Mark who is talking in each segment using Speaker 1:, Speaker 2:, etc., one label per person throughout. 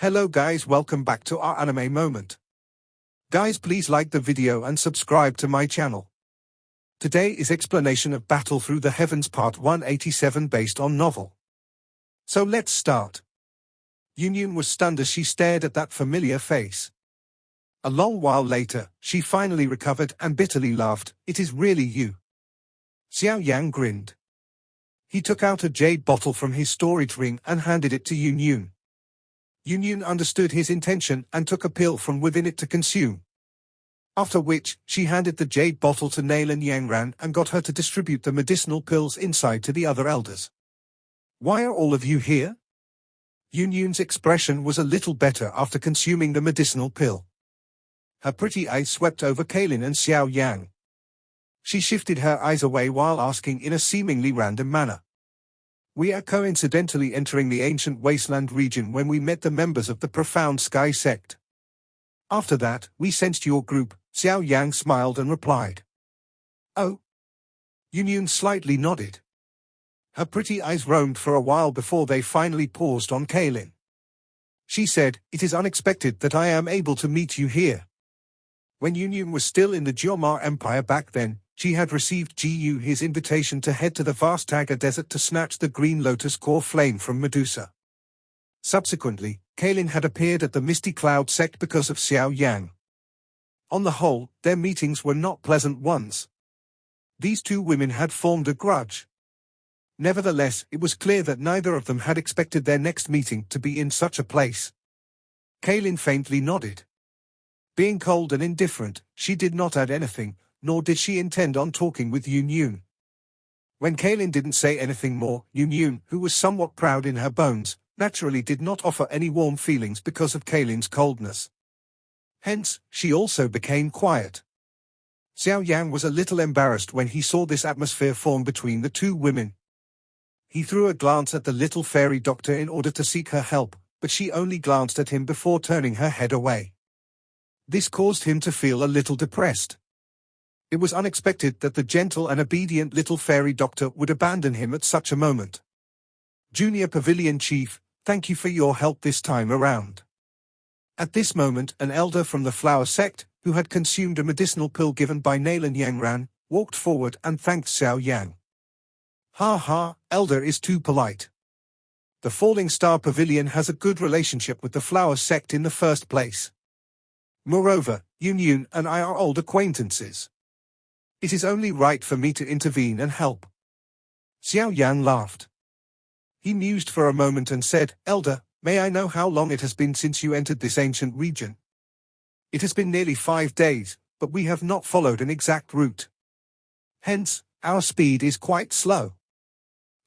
Speaker 1: Hello guys, welcome back to our anime moment. Guys, please like the video and subscribe to my channel. Today is explanation of Battle Through the Heavens Part 187 based on novel. So let's start. Yunyun was stunned as she stared at that familiar face. A long while later, she finally recovered and bitterly laughed. It is really you. Xiao Yan grinned. He took out a jade bottle from his storage ring and handed it to Yunyun. Yunyun understood his intention and took a pill from within it to consume. After which, she handed the jade bottle to Nailan Yangran and got her to distribute the medicinal pills inside to the other elders. Why are all of you here? Yunyun's expression was a little better after consuming the medicinal pill. Her pretty eyes swept over Kailin and Xiao Yan. She shifted her eyes away while asking in a seemingly random manner. We are coincidentally entering the ancient wasteland region when we met the members of the Profound Sky sect. After that, we sensed your group. Xiao Yang smiled and replied. Oh? Yunyun slightly nodded. Her pretty eyes roamed for a while before they finally paused on Kailin. She said, it is unexpected that I am able to meet you here. When Yunyun was still in the Geomar Empire back then, she had received his invitation to head to the vast Taga Desert to snatch the Green Lotus core flame from Medusa. Subsequently, Kailin had appeared at the Misty Cloud sect because of Xiao Yan. On the whole, their meetings were not pleasant ones. These two women had formed a grudge. Nevertheless, it was clear that neither of them had expected their next meeting to be in such a place. Kailin faintly nodded. Being cold and indifferent, she did not add anything, nor did she intend on talking with Yunyun. When Kailin didn't say anything more, Yunyun, who was somewhat proud in her bones, naturally did not offer any warm feelings because of Kailin's coldness. Hence, she also became quiet. Xiao Yan was a little embarrassed when he saw this atmosphere form between the two women. He threw a glance at the little fairy doctor in order to seek her help, but she only glanced at him before turning her head away. This caused him to feel a little depressed. It was unexpected that the gentle and obedient little fairy doctor would abandon him at such a moment. Junior Pavilion Chief, thank you for your help this time around. At this moment, an elder from the Flower Sect, who had consumed a medicinal pill given by Nailan Yangran, walked forward and thanked Xiao Yan. Ha ha, elder is too polite. The Falling Star Pavilion has a good relationship with the Flower Sect in the first place. Moreover, Yunyun and I are old acquaintances. It is only right for me to intervene and help. Xiao Yan laughed. He mused for a moment and said, Elder, may I know how long it has been since you entered this ancient region? It has been nearly 5 days, but we have not followed an exact route. Hence, our speed is quite slow.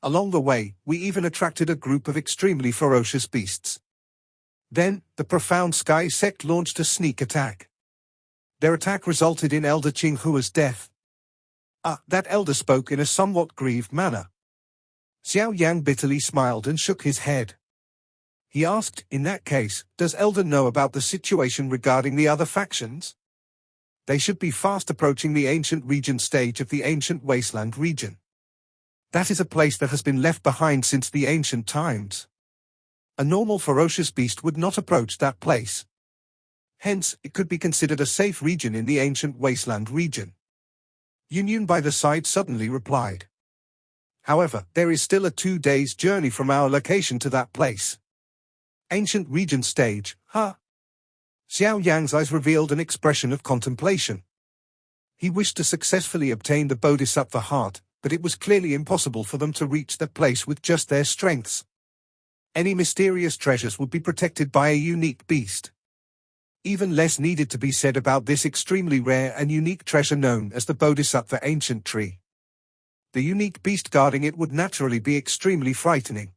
Speaker 1: Along the way, we even attracted a group of extremely ferocious beasts. Then, the Profound Sky sect launched a sneak attack. Their attack resulted in Elder Qinghua's death. That elder spoke in a somewhat grieved manner. Xiao Yang bitterly smiled and shook his head. He asked, in that case, does Elder know about the situation regarding the other factions? They should be fast approaching the ancient region stage of the ancient wasteland region. That is a place that has been left behind since the ancient times. A normal ferocious beast would not approach that place. Hence, it could be considered a safe region in the ancient wasteland region. Yunyun by the side suddenly replied. However, there is still a 2 days' journey from our location to that place. Ancient region stage, huh? Xiao Yang's eyes revealed an expression of contemplation. He wished to successfully obtain the Bodhisattva heart, but it was clearly impossible for them to reach that place with just their strengths. Any mysterious treasures would be protected by a unique beast. Even less needed to be said about this extremely rare and unique treasure known as the Bodhisattva Ancient Tree. The unique beast guarding it would naturally be extremely frightening.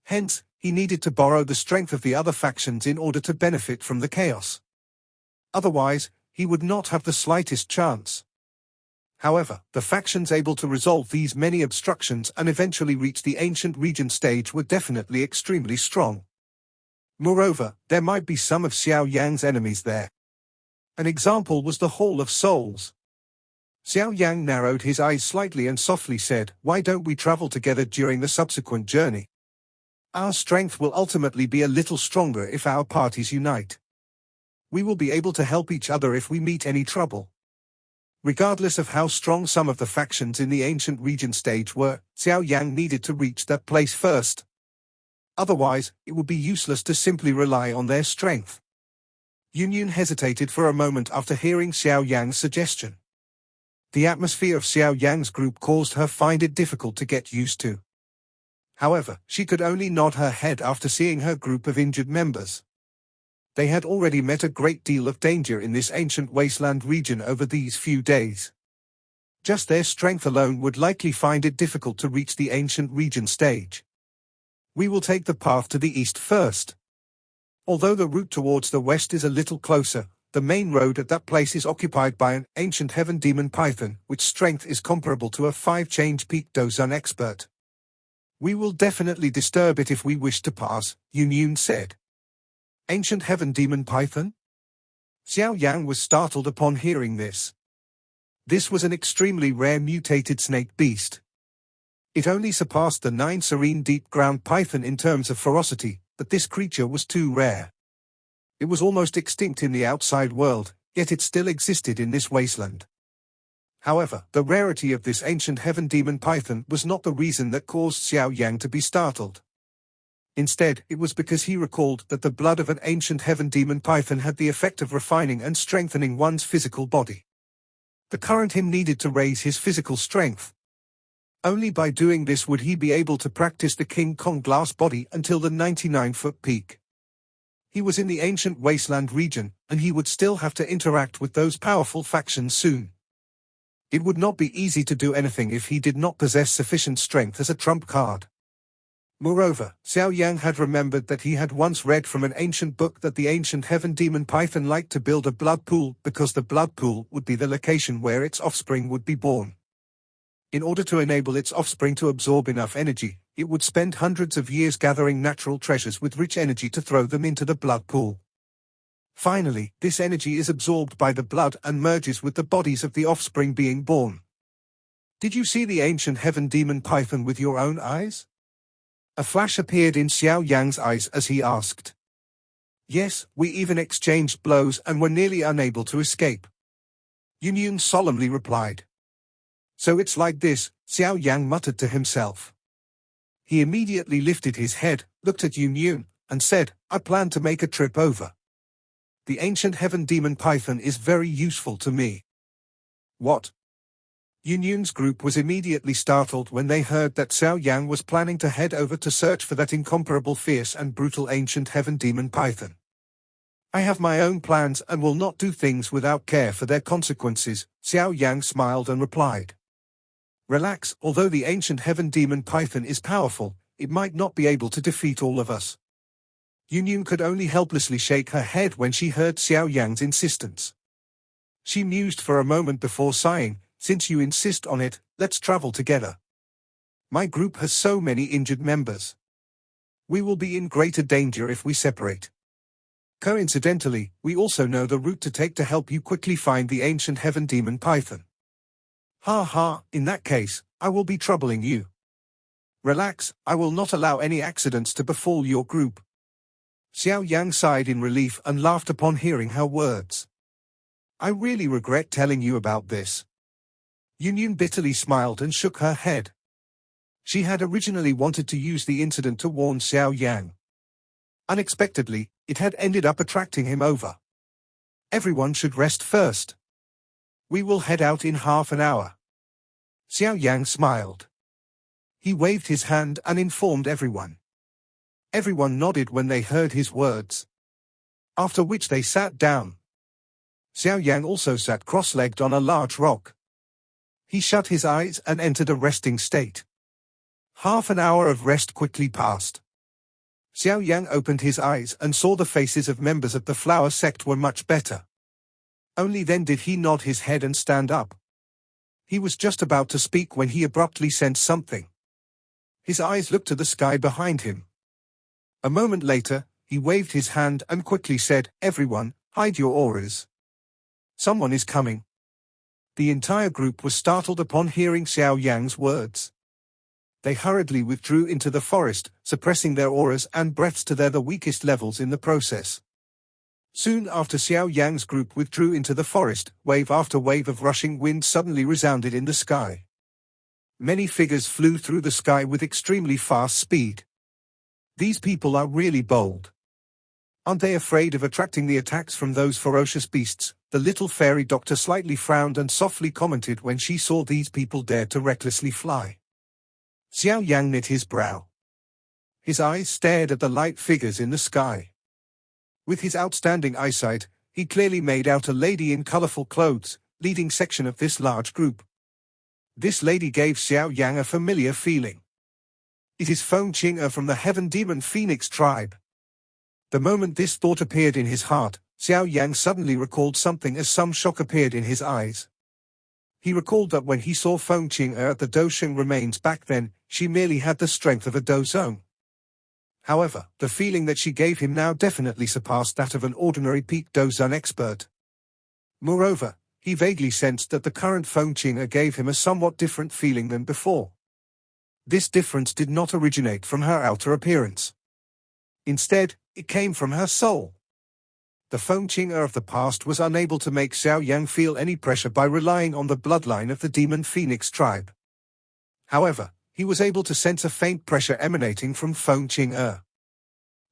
Speaker 1: Hence, he needed to borrow the strength of the other factions in order to benefit from the chaos. Otherwise, he would not have the slightest chance. However, the factions able to resolve these many obstructions and eventually reach the ancient region stage were definitely extremely strong. Moreover, there might be some of Xiao Yang's enemies there. An example was the Hall of Souls. Xiao Yang narrowed his eyes slightly and softly said, why don't we travel together during the subsequent journey? Our strength will ultimately be a little stronger if our parties unite. We will be able to help each other if we meet any trouble. Regardless of how strong some of the factions in the ancient region stage were, Xiao Yan needed to reach that place first. Otherwise, it would be useless to simply rely on their strength. Yun hesitated for a moment after hearing Xiao Yan's suggestion. The atmosphere of Xiao Yan's group caused her find it difficult to get used to. However, she could only nod her head after seeing her group of injured members. They had already met a great deal of danger in this ancient wasteland region over these few days. Just their strength alone would likely find it difficult to reach the ancient region stage. We will take the path to the east first. Although the route towards the west is a little closer, the main road at that place is occupied by an ancient heaven demon python, which strength is comparable to a 5-change peak Dozun expert. We will definitely disturb it if we wish to pass, Yun said. Ancient heaven demon python? Xiao Yan was startled upon hearing this. This was an extremely rare mutated snake beast. It only surpassed the 9 serene deep ground python in terms of ferocity, but this creature was too rare. It was almost extinct in the outside world, yet it still existed in this wasteland. However, the rarity of this ancient heaven demon python was not the reason that caused Xiao Yan to be startled. Instead, it was because he recalled that the blood of an ancient heaven demon python had the effect of refining and strengthening one's physical body. The current him needed to raise his physical strength. Only by doing this would he be able to practice the King Kong glass body until the 99-foot peak. He was in the ancient wasteland region, and he would still have to interact with those powerful factions soon. It would not be easy to do anything if he did not possess sufficient strength as a trump card. Moreover, Xiao Yan had remembered that he had once read from an ancient book that the ancient heaven demon python liked to build a blood pool because the blood pool would be the location where its offspring would be born. In order to enable its offspring to absorb enough energy, it would spend hundreds of years gathering natural treasures with rich energy to throw them into the blood pool. Finally, this energy is absorbed by the blood and merges with the bodies of the offspring being born. Did you see the ancient heaven demon python with your own eyes? A flash appeared in Xiao Yan's eyes as he asked. Yes, we even exchanged blows and were nearly unable to escape. Yun solemnly replied. So it's like this, Xiao Yan muttered to himself. He immediately lifted his head, looked at Yun, and said, I plan to make a trip over. The ancient heaven demon python is very useful to me. What? Yun's group was immediately startled when they heard that Xiao Yan was planning to head over to search for that incomparable fierce and brutal ancient heaven demon python. I have my own plans and will not do things without care for their consequences, Xiao Yan smiled and replied. Relax, although the ancient heaven demon python is powerful, it might not be able to defeat all of us. Yun could only helplessly shake her head when she heard Xiao Yan's insistence. She mused for a moment before sighing, since you insist on it, let's travel together. My group has so many injured members. We will be in greater danger if we separate. Coincidentally, we also know the route to take to help you quickly find the ancient heaven demon python. Ha ha, in that case, I will be troubling you. Relax, I will not allow any accidents to befall your group. Xiao Yan sighed in relief and laughed upon hearing her words. I really regret telling you about this. Yun bitterly smiled and shook her head. She had originally wanted to use the incident to warn Xiao Yan. Unexpectedly, it had ended up attracting him over. Everyone should rest first. We will head out in half an hour. Xiao Yan smiled. He waved his hand and informed everyone. Everyone nodded when they heard his words. After which they sat down. Xiao Yan also sat cross-legged on a large rock. He shut his eyes and entered a resting state. Half an hour of rest quickly passed. Xiao Yan opened his eyes and saw the faces of members of the flower sect were much better. Only then did he nod his head and stand up. He was just about to speak when he abruptly sensed something. His eyes looked to the sky behind him. A moment later, he waved his hand and quickly said, Everyone, hide your auras. Someone is coming. The entire group was startled upon hearing Xiao Yan's words. They hurriedly withdrew into the forest, suppressing their auras and breaths to their weakest levels in the process. Soon after Xiao Yan's group withdrew into the forest, wave after wave of rushing wind suddenly resounded in the sky. Many figures flew through the sky with extremely fast speed. These people are really bold. Aren't they afraid of attracting the attacks from those ferocious beasts? The little fairy doctor slightly frowned and softly commented when she saw these people dare to recklessly fly. Xiao Yan knit his brow. His eyes stared at the light figures in the sky. With his outstanding eyesight, he clearly made out a lady in colorful clothes, leading section of this large group. This lady gave Xiao Yan a familiar feeling. It is Feng Qing'er from the Heaven Demon Phoenix tribe. The moment this thought appeared in his heart, Xiao Yan suddenly recalled something as some shock appeared in his eyes. He recalled that when he saw Feng Qing'er at the Dosheng remains back then, she merely had the strength of a Dozong. However, the feeling that she gave him now definitely surpassed that of an ordinary peak Dozun expert. Moreover, he vaguely sensed that the current Feng Qing'er gave him a somewhat different feeling than before. This difference did not originate from her outer appearance. Instead, it came from her soul. The Feng Qing'er of the past was unable to make Xiao Yan feel any pressure by relying on the bloodline of the Demon Phoenix tribe. However, he was able to sense a faint pressure emanating from Feng Qing'er.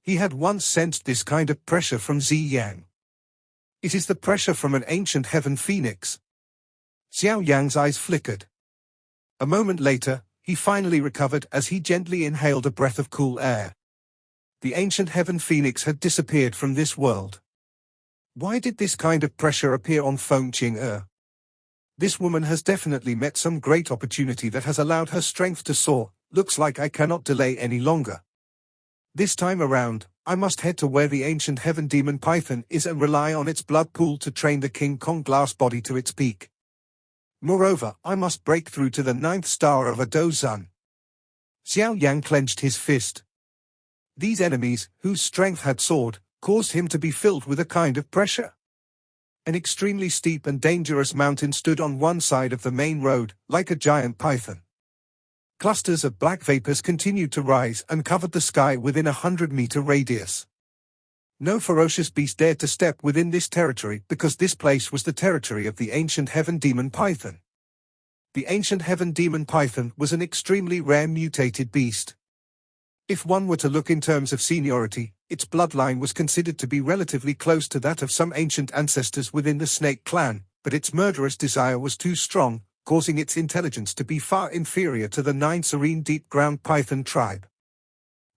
Speaker 1: He had once sensed this kind of pressure from Ziyang. It is the pressure from an ancient heaven phoenix. Xiao Yan's eyes flickered. A moment later, he finally recovered as he gently inhaled a breath of cool air. The ancient heaven phoenix had disappeared from this world. Why did this kind of pressure appear on Feng Qing'er? This woman has definitely met some great opportunity that has allowed her strength to soar. Looks like I cannot delay any longer. This time around, I must head to where the ancient heaven demon python is and rely on its blood pool to train the King Kong glass body to its peak. Moreover, I must break through to the 9th star of a Dozun. Xiao Yan clenched his fist. These enemies, whose strength had soared, caused him to be filled with a kind of pressure. An extremely steep and dangerous mountain stood on one side of the main road, like a giant python. Clusters of black vapors continued to rise and covered the sky within a 100-meter radius. No ferocious beast dared to step within this territory because this place was the territory of the ancient heaven demon python. The ancient heaven demon python was an extremely rare mutated beast. If one were to look in terms of seniority, its bloodline was considered to be relatively close to that of some ancient ancestors within the snake clan, but its murderous desire was too strong, causing its intelligence to be far inferior to the 9 serene deep-ground python tribe.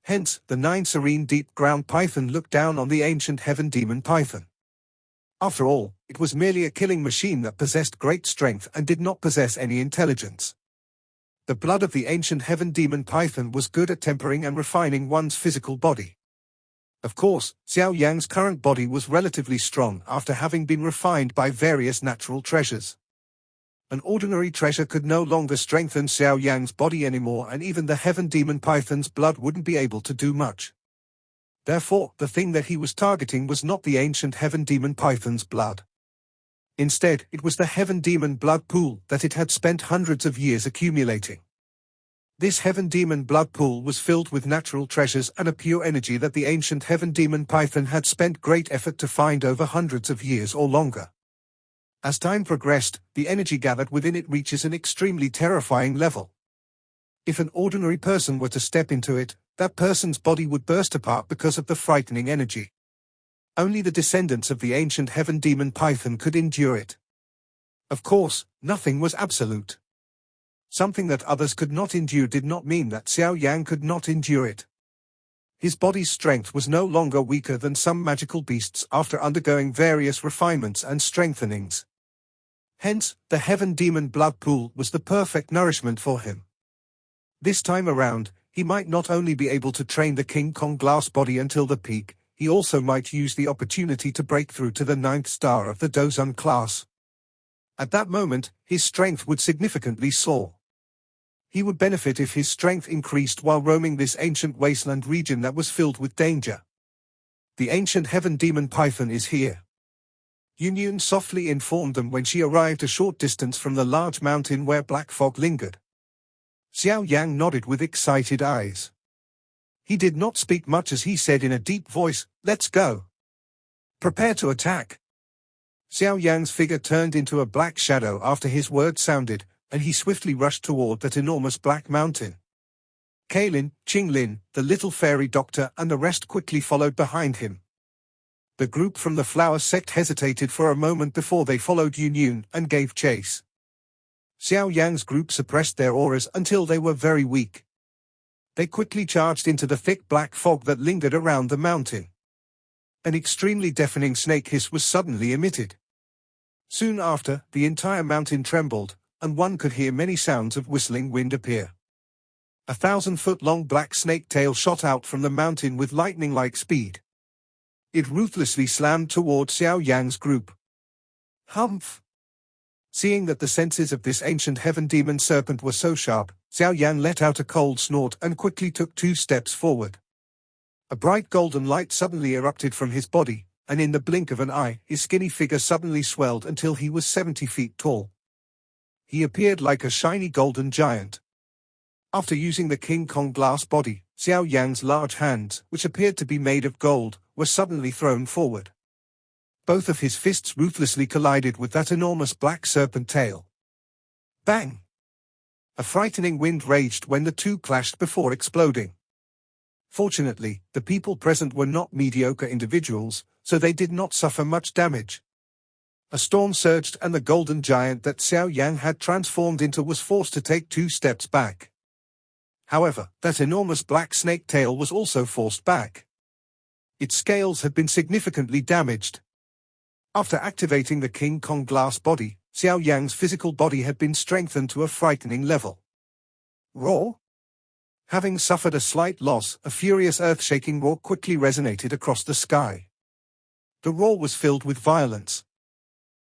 Speaker 1: Hence, the 9 serene deep-ground python looked down on the ancient heaven demon python. After all, it was merely a killing machine that possessed great strength and did not possess any intelligence. The blood of the ancient heaven demon python was good at tempering and refining one's physical body. Of course, Xiao Yan's current body was relatively strong after having been refined by various natural treasures. An ordinary treasure could no longer strengthen Xiao Yan's body anymore, and even the heaven demon python's blood wouldn't be able to do much. Therefore, the thing that he was targeting was not the ancient heaven demon python's blood. Instead, it was the heaven demon blood pool that it had spent hundreds of years accumulating. This heaven demon blood pool was filled with natural treasures and a pure energy that the ancient heaven demon python had spent great effort to find over hundreds of years or longer. As time progressed, the energy gathered within it reaches an extremely terrifying level. If an ordinary person were to step into it, that person's body would burst apart because of the frightening energy. Only the descendants of the ancient heaven demon python could endure it. Of course, nothing was absolute. Something that others could not endure did not mean that Xiao Yan could not endure it. His body's strength was no longer weaker than some magical beasts after undergoing various refinements and strengthenings. Hence, the heaven demon blood pool was the perfect nourishment for him. This time around, he might not only be able to train the King Kong glass body until the peak, he also might use the opportunity to break through to the 9th star of the Dozun class. At that moment, his strength would significantly soar. He would benefit if his strength increased while roaming this ancient wasteland region that was filled with danger. The ancient heaven demon python is here. Yun softly informed them when she arrived a short distance from the large mountain where black fog lingered. Xiao Yan nodded with excited eyes. He did not speak much as he said in a deep voice, "Let's go. Prepare to attack." Xiao Yan's figure turned into a black shadow after his words sounded, and he swiftly rushed toward that enormous black mountain. Kaylin, Qinglin, the little fairy doctor and the rest quickly followed behind him. The group from the flower sect hesitated for a moment before they followed Yun and gave chase. Xiao Yan's group suppressed their auras until they were very weak. They quickly charged into the thick black fog that lingered around the mountain. An extremely deafening snake hiss was suddenly emitted. Soon after, the entire mountain trembled, and one could hear many sounds of whistling wind appear. 1,000-foot-long black snake tail shot out from the mountain with lightning-like speed. It ruthlessly slammed toward Xiao Yan's group. Humph! Seeing that the senses of this ancient heaven demon serpent were so sharp, Xiao Yan let out a cold snort and quickly took 2 steps forward. A bright golden light suddenly erupted from his body, and in the blink of an eye, his skinny figure suddenly swelled until he was 70 feet tall. He appeared like a shiny golden giant. After using the King Kong glass body, Xiao Yan's large hands, which appeared to be made of gold, were suddenly thrown forward. Both of his fists ruthlessly collided with that enormous black serpent tail. Bang! A frightening wind raged when the two clashed before exploding. Fortunately, the people present were not mediocre individuals, so they did not suffer much damage. A storm surged and the golden giant that Xiao Yan had transformed into was forced to take 2 steps back. However, that enormous black snake tail was also forced back. Its scales had been significantly damaged. After activating the King Kong glass body, Xiao Yan's physical body had been strengthened to a frightening level. Roar! Having suffered a slight loss, a furious earth-shaking roar quickly resonated across the sky. The roar was filled with violence.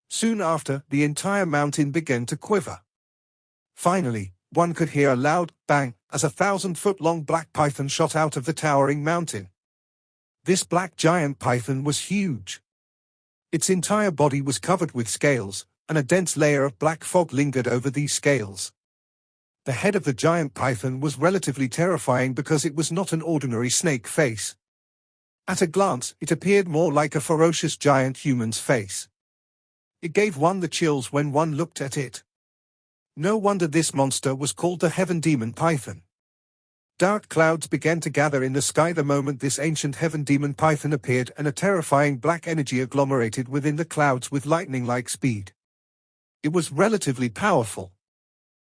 Speaker 1: Soon after, the entire mountain began to quiver. Finally, one could hear a loud bang as a 1,000-foot-long black python shot out of the towering mountain. This black giant python was huge. Its entire body was covered with scales, and a dense layer of black fog lingered over these scales. The head of the giant python was relatively terrifying because it was not an ordinary snake face. At a glance, it appeared more like a ferocious giant human's face. It gave one the chills when one looked at it. No wonder this monster was called the Heaven Demon Python. Dark clouds began to gather in the sky the moment this ancient Heaven Demon Python appeared, and a terrifying black energy agglomerated within the clouds with lightning-like speed. It was relatively powerful.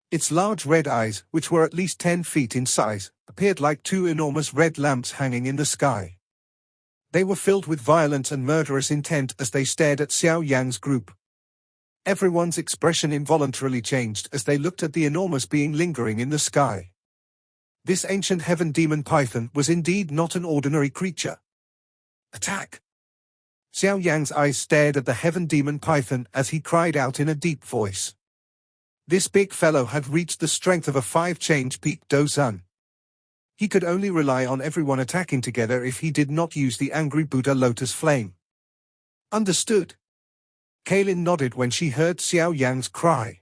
Speaker 1: Its large red eyes, which were at least 10 feet in size, appeared like 2 enormous red lamps hanging in the sky. They were filled with violence and murderous intent as they stared at Xiao Yan's group. Everyone's expression involuntarily changed as they looked at the enormous being lingering in the sky. This ancient heaven demon python was indeed not an ordinary creature. Attack! Xiao Yan's eyes stared at the heaven demon python as he cried out in a deep voice. This big fellow had reached the strength of a 5-change peak Dozan. He could only rely on everyone attacking together if he did not use the angry Buddha lotus flame. Understood. Kaylin nodded when she heard Xiao Yan's cry.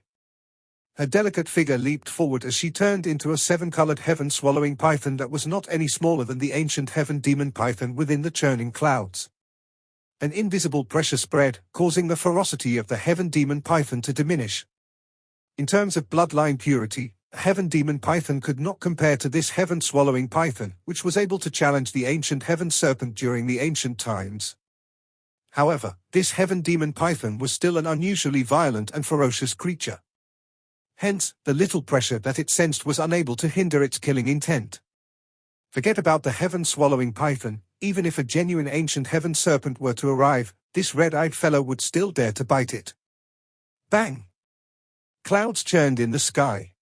Speaker 1: Her delicate figure leaped forward as she turned into a 7-colored heaven-swallowing python that was not any smaller than the ancient heaven demon python within the churning clouds. An invisible pressure spread, causing the ferocity of the heaven demon python to diminish. In terms of bloodline purity, a heaven demon python could not compare to this heaven-swallowing python, which was able to challenge the ancient heaven serpent during the ancient times. However, this heaven demon python was still an unusually violent and ferocious creature. Hence, the little pressure that it sensed was unable to hinder its killing intent. Forget about the heaven-swallowing python. Even if a genuine ancient heaven serpent were to arrive, this red-eyed fellow would still dare to bite it. Bang! Clouds churned in the sky.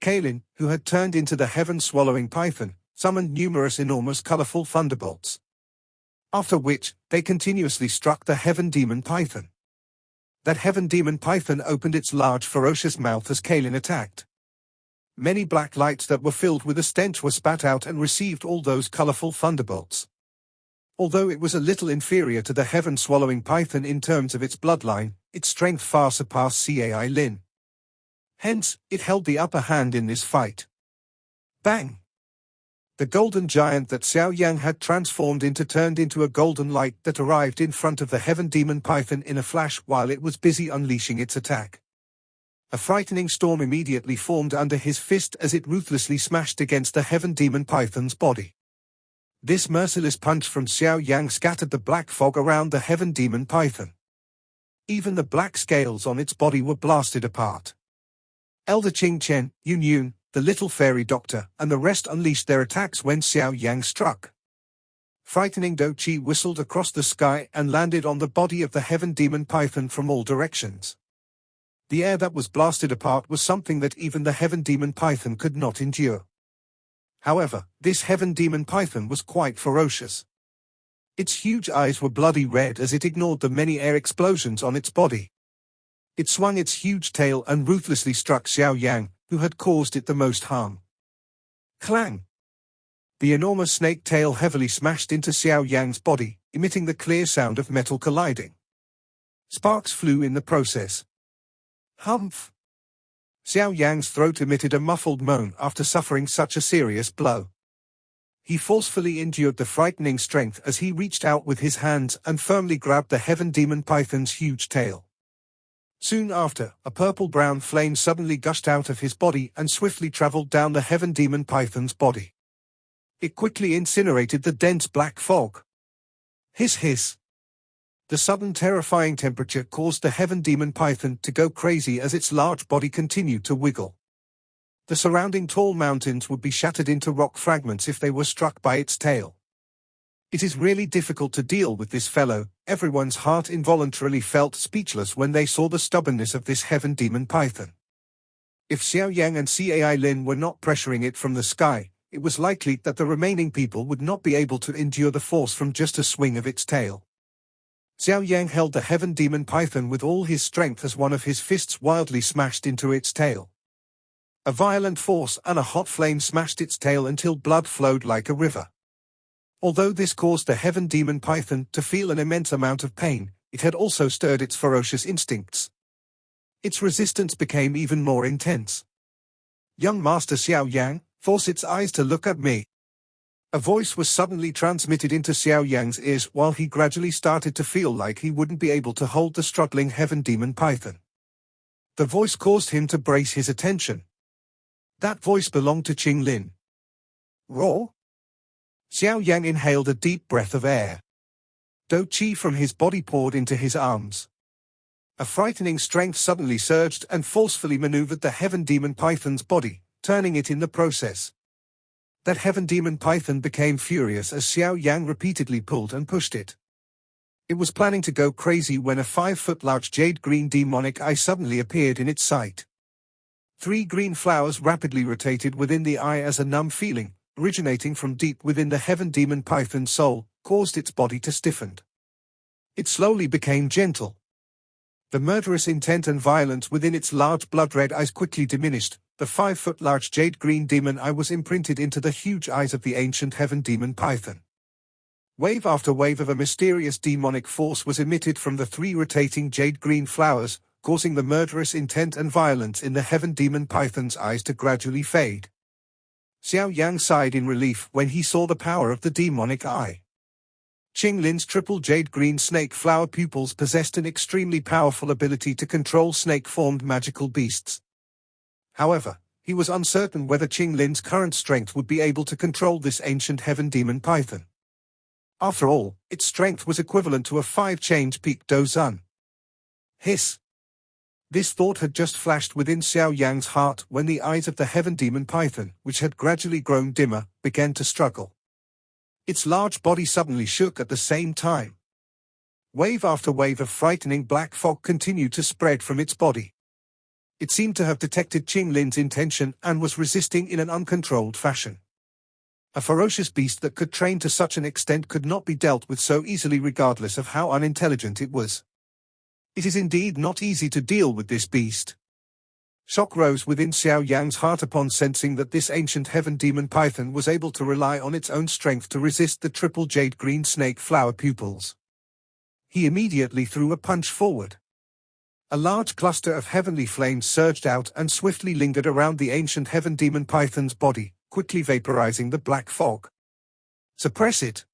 Speaker 1: Kaylin, who had turned into the heaven-swallowing python, summoned numerous enormous colorful thunderbolts. After which, they continuously struck the heaven demon python. That heaven demon python opened its large ferocious mouth as Kaylin attacked. Many black lights that were filled with a stench were spat out and received all those colorful thunderbolts. Although it was a little inferior to the heaven-swallowing python in terms of its bloodline, its strength far surpassed Cai Lin. Hence, it held the upper hand in this fight. Bang! The golden giant that Xiao Yan had transformed into turned into a golden light that arrived in front of the heaven demon python in a flash while it was busy unleashing its attack. A frightening storm immediately formed under his fist as it ruthlessly smashed against the heaven demon python's body. This merciless punch from Xiao Yang scattered the black fog around the heaven demon python. Even the black scales on its body were blasted apart. Elder Qing Chen, Yun Yun, the little fairy doctor, and the rest unleashed their attacks when Xiao Yang struck. Frightening Do Chi whistled across the sky and landed on the body of the heaven demon python from all directions. The air that was blasted apart was something that even the heaven demon python could not endure. However, this heaven demon python was quite ferocious. Its huge eyes were bloody red as it ignored the many air explosions on its body. It swung its huge tail and ruthlessly struck Xiao Yang, who had caused it the most harm. Clang! The enormous snake tail heavily smashed into Xiao Yang's body, emitting the clear sound of metal colliding. Sparks flew in the process. Humph! Xiao Yang's throat emitted a muffled moan after suffering such a serious blow. He forcefully endured the frightening strength as he reached out with his hands and firmly grabbed the heaven demon python's huge tail. Soon after, a purple-brown flame suddenly gushed out of his body and swiftly traveled down the heaven demon python's body. It quickly incinerated the dense black fog. Hiss hiss. The sudden terrifying temperature caused the heaven demon python to go crazy as its large body continued to wiggle. The surrounding tall mountains would be shattered into rock fragments if they were struck by its tail. It is really difficult to deal with this fellow. Everyone's heart involuntarily felt speechless when they saw the stubbornness of this heaven demon python. If Xiao Yang and Cai Lin were not pressuring it from the sky, it was likely that the remaining people would not be able to endure the force from just a swing of its tail. Xiao Yang held the heaven demon python with all his strength as one of his fists wildly smashed into its tail. A violent force and a hot flame smashed its tail until blood flowed like a river. Although this caused the heaven demon python to feel an immense amount of pain, it had also stirred its ferocious instincts. Its resistance became even more intense. "Young Master Xiao Yang, force its eyes to look at me." A voice was suddenly transmitted into Xiao Yang's ears while he gradually started to feel like he wouldn't be able to hold the struggling heaven demon python. The voice caused him to brace his attention. That voice belonged to Qing Lin. Roar! Xiao Yang inhaled a deep breath of air. Do Qi from his body poured into his arms. A frightening strength suddenly surged and forcefully maneuvered the heaven demon python's body, turning it in the process. That heaven demon python became furious as Xiao Yang repeatedly pulled and pushed it. It was planning to go crazy when a 5-foot large jade-green demonic eye suddenly appeared in its sight. 3 green flowers rapidly rotated within the eye as a numb feeling, originating from deep within the heaven demon python's soul, caused its body to stiffen. It slowly became gentle. The murderous intent and violence within its large blood-red eyes quickly diminished. The 5-foot large jade-green demon eye was imprinted into the huge eyes of the ancient heaven demon python. Wave after wave of a mysterious demonic force was emitted from the 3 rotating jade-green flowers, causing the murderous intent and violence in the heaven demon python's eyes to gradually fade. Xiao Yang sighed in relief when he saw the power of the demonic eye. Qing Lin's triple jade-green snake flower pupils possessed an extremely powerful ability to control snake-formed magical beasts. However, he was uncertain whether Qing Lin's current strength would be able to control this ancient heaven demon python. After all, its strength was equivalent to a 5-change peak dozun. Hiss! This thought had just flashed within Xiao Yang's heart when the eyes of the heaven demon python, which had gradually grown dimmer, began to struggle. Its large body suddenly shook at the same time. Wave after wave of frightening black fog continued to spread from its body. It seemed to have detected Qing Lin's intention and was resisting in an uncontrolled fashion. A ferocious beast that could train to such an extent could not be dealt with so easily regardless of how unintelligent it was. It is indeed not easy to deal with this beast. Shock rose within Xiao Yang's heart upon sensing that this ancient heaven demon python was able to rely on its own strength to resist the triple jade-green snake flower pupils. He immediately threw a punch forward. A large cluster of heavenly flames surged out and swiftly lingered around the ancient heaven demon python's body, quickly vaporizing the black fog. "Suppress it!"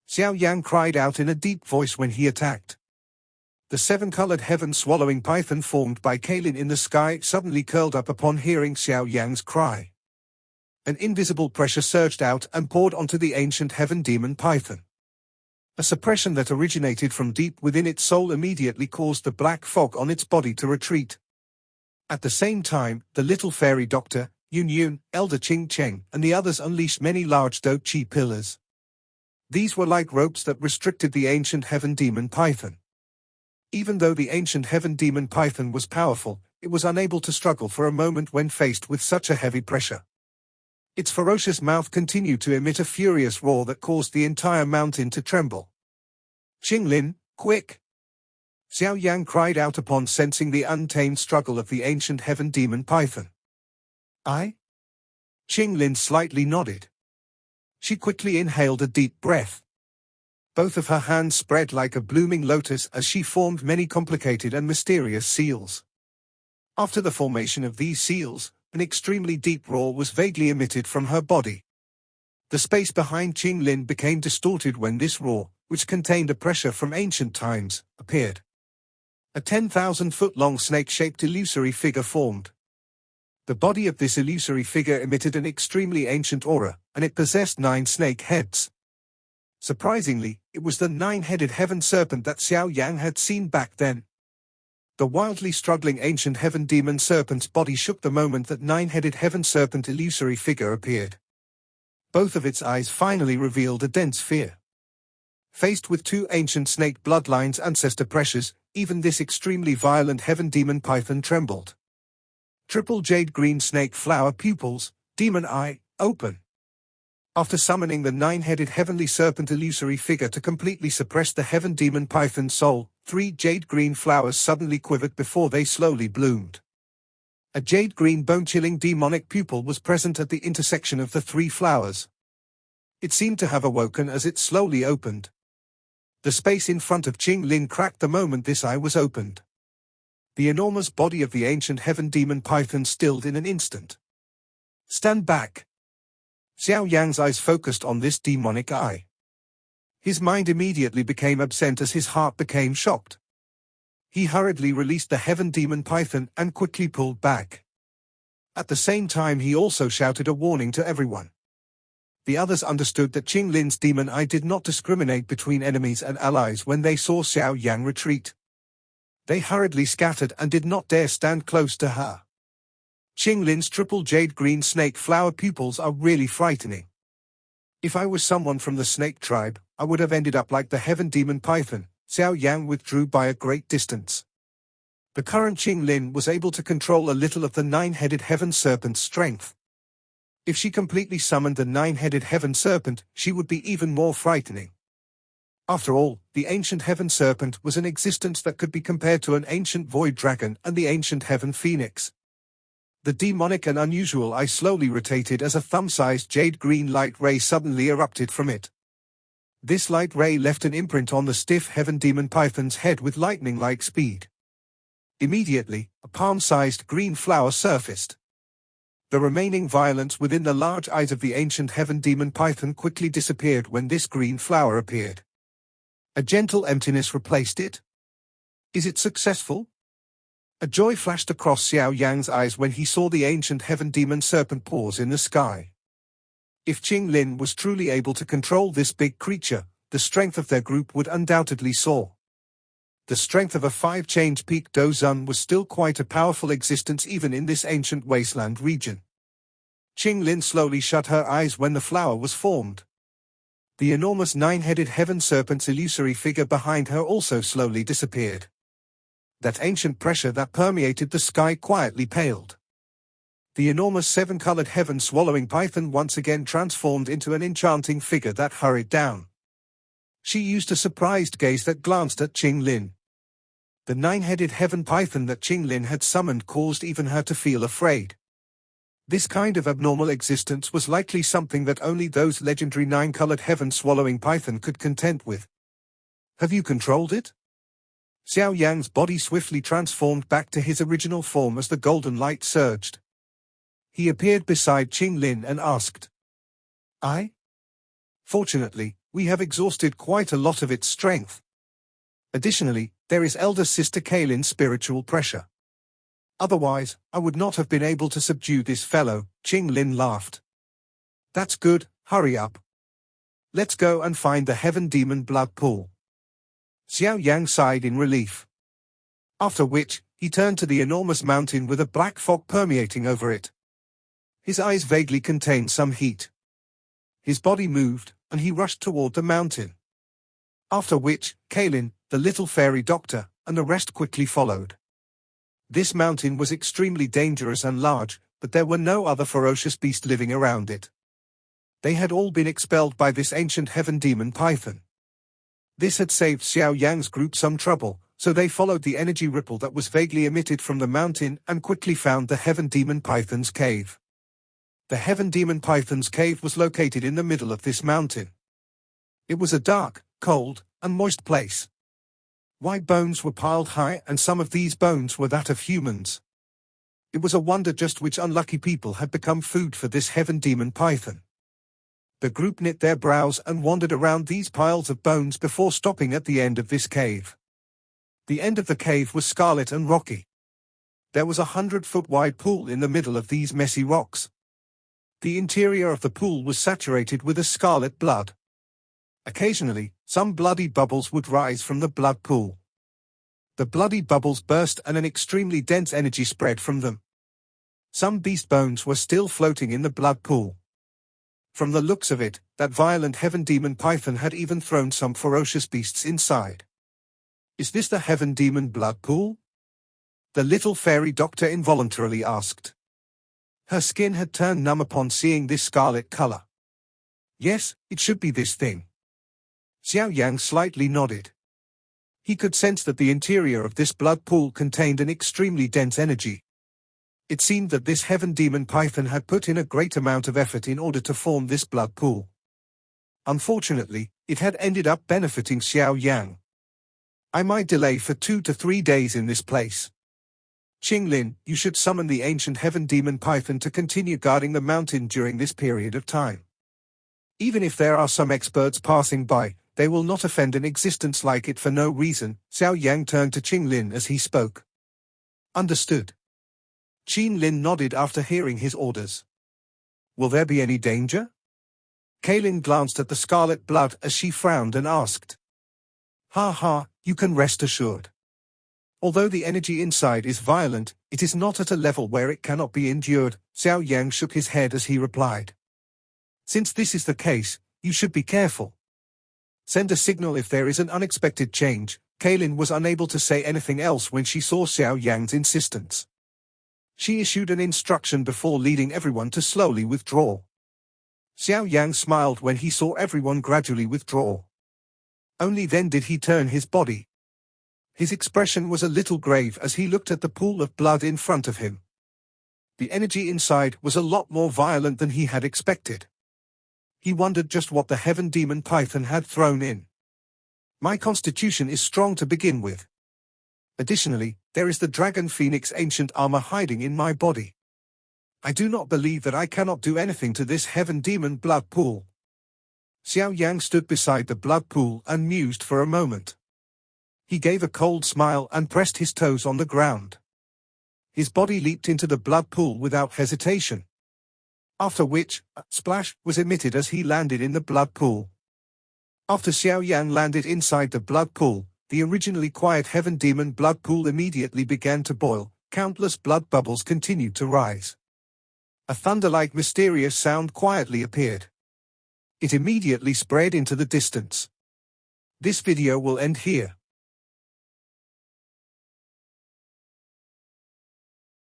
Speaker 1: Xiao Yan cried out in a deep voice when he attacked. The seven-colored heaven-swallowing python formed by Kaelin in the sky suddenly curled up upon hearing Xiao Yan's cry. An invisible pressure surged out and poured onto the ancient heaven demon python. A suppression that originated from deep within its soul immediately caused the black fog on its body to retreat. At the same time, the little fairy doctor, Yun Yun, Elder Ching Cheng, and the others unleashed many large Do Chi pillars. These were like ropes that restricted the ancient heaven demon python. Even though the ancient heaven demon python was powerful, it was unable to struggle for a moment when faced with such a heavy pressure. Its ferocious mouth continued to emit a furious roar that caused the entire mountain to tremble. "Qinglin, quick!" Xiao Yan cried out upon sensing the untamed struggle of the ancient heaven demon python. "I?" Qinglin slightly nodded. She quickly inhaled a deep breath. Both of her hands spread like a blooming lotus as she formed many complicated and mysterious seals. After the formation of these seals, an extremely deep roar was vaguely emitted from her body. The space behind Qinglin became distorted when this roar, which contained a pressure from ancient times, appeared. A 10,000-foot-long snake-shaped illusory figure formed. The body of this illusory figure emitted an extremely ancient aura, and it possessed 9 snake heads. Surprisingly, it was the 9-headed heaven serpent that Xiao Yan had seen back then. The wildly struggling ancient heaven demon serpent's body shook the moment that 9-headed heaven serpent illusory figure appeared. Both of its eyes finally revealed a dense fear. Faced with 2 ancient snake bloodlines' ancestor pressures, even this extremely violent heaven demon python trembled. Triple jade green snake flower pupils, demon eye, open. After summoning the 9-headed heavenly serpent illusory figure to completely suppress the heaven demon python's soul, 3 jade green flowers suddenly quivered before they slowly bloomed. A jade green bone-chilling demonic pupil was present at the intersection of the 3 flowers. It seemed to have awoken as it slowly opened. The space in front of Qinglin cracked the moment this eye was opened. The enormous body of the ancient heaven demon python stilled in an instant. "Stand back!" Xiao Yan's eyes focused on this demonic eye. His mind immediately became absent as his heart became shocked. He hurriedly released the heaven demon python and quickly pulled back. At the same time he also shouted a warning to everyone. The others understood that Qinglin's demon eye did not discriminate between enemies and allies when they saw Xiao Yan retreat. They hurriedly scattered and did not dare stand close to her. Qinglin's triple jade green snake flower pupils are really frightening. If I was someone from the snake tribe, I would have ended up like the heaven demon python. Xiao Yan withdrew by a great distance. The current Qinglin was able to control a little of the 9-headed heaven serpent's strength. If she completely summoned the 9-headed heaven serpent, she would be even more frightening. After all, the ancient heaven serpent was an existence that could be compared to an ancient void dragon and the ancient heaven phoenix. The demonic and unusual eye slowly rotated as a thumb-sized jade-green light ray suddenly erupted from it. This light ray left an imprint on the stiff heaven demon python's head with lightning-like speed. Immediately, a palm-sized green flower surfaced. The remaining violence within the large eyes of the ancient heaven demon python quickly disappeared when this green flower appeared. A gentle emptiness replaced it. Is it successful? A joy flashed across Xiao Yan's eyes when he saw the ancient heaven demon serpent pause in the sky. If Qinglin was truly able to control this big creature, the strength of their group would undoubtedly soar. The strength of a 5-change peak Dozun was still quite a powerful existence even in this ancient wasteland region. Qinglin slowly shut her eyes when the flower was formed. The enormous 9-headed heaven serpent's illusory figure behind her also slowly disappeared. That ancient pressure that permeated the sky quietly paled. The enormous 7-colored heaven-swallowing python once again transformed into an enchanting figure that hurried down. She used a surprised gaze that glanced at Qinglin. The 9-headed heaven python that Qinglin had summoned caused even her to feel afraid. This kind of abnormal existence was likely something that only those legendary 9-colored heaven-swallowing python could contend with. Have you controlled it? Xiao Yan's body swiftly transformed back to his original form as the golden light surged. He appeared beside Qing Lin and asked, Fortunately, we have exhausted quite a lot of its strength. Additionally, there is elder sister Kaylin's spiritual pressure. Otherwise, I would not have been able to subdue this fellow. Qing Lin laughed. That's good, hurry up. Let's go and find the heaven demon blood pool. Xiao Yang sighed in relief. After which, he turned to the enormous mountain with a black fog permeating over it. His eyes vaguely contained some heat. His body moved, and he rushed toward the mountain. After which, Kaylin, the little fairy doctor, and the rest quickly followed. This mountain was extremely dangerous and large, but there were no other ferocious beasts living around it. They had all been expelled by this ancient heaven demon python. This had saved Xiao Yang's group some trouble, so they followed the energy ripple that was vaguely emitted from the mountain and quickly found the heaven demon python's cave. The heaven demon python's cave was located in the middle of this mountain. It was a dark, cold, and moist place. White bones were piled high, and some of these bones were that of humans. It was a wonder just which unlucky people had become food for this heaven demon python. The group knit their brows and wandered around these piles of bones before stopping at the end of this cave. The end of the cave was scarlet and rocky. There was a 100-foot wide pool in the middle of these messy rocks. The interior of the pool was saturated with a scarlet blood. Occasionally, some bloody bubbles would rise from the blood pool. The bloody bubbles burst and an extremely dense energy spread from them. Some beast bones were still floating in the blood pool. From the looks of it, that violent heaven demon python had even thrown some ferocious beasts inside. Is this the heaven demon blood pool? The little fairy doctor involuntarily asked. Her skin had turned numb upon seeing this scarlet color. Yes, it should be this thing. Xiao Yang slightly nodded. He could sense that the interior of this blood pool contained an extremely dense energy. It seemed that this heaven demon python had put in a great amount of effort in order to form this blood pool. Unfortunately, it had ended up benefiting Xiao Yang. I might delay for 2 to 3 days in this place. Qing Lin, you should summon the ancient heaven demon python to continue guarding the mountain during this period of time. Even if there are some experts passing by, they will not offend an existence like it for no reason. Xiao Yang turned to Qing Lin as he spoke. Understood. Qing Lin nodded after hearing his orders. Will there be any danger? Kaylin glanced at the scarlet blood as she frowned and asked. Ha, you can rest assured. Although the energy inside is violent, it is not at a level where it cannot be endured. Xiao Yang shook his head as he replied. Since this is the case, you should be careful. Send a signal if there is an unexpected change. Kaylin was unable to say anything else when she saw Xiao Yang's insistence. She issued an instruction before leading everyone to slowly withdraw. Xiao Yang smiled when he saw everyone gradually withdraw. Only then did he turn his body. His expression was a little grave as he looked at the pool of blood in front of him. The energy inside was a lot more violent than he had expected. He wondered just what the heaven demon python had thrown in. My constitution is strong to begin with. Additionally, there is the dragon phoenix ancient armor hiding in my body. I do not believe that I cannot do anything to this heaven demon blood pool. Xiao Yang stood beside the blood pool and mused for a moment. He gave a cold smile and pressed his toes on the ground. His body leaped into the blood pool without hesitation. After which, a splash was emitted as he landed in the blood pool. After Xiao Yan landed inside the blood pool, the originally quiet heaven demon blood pool immediately began to boil. Countless blood bubbles continued to rise. A thunder-like mysterious sound quietly appeared. It immediately spread into the distance. This video will end here.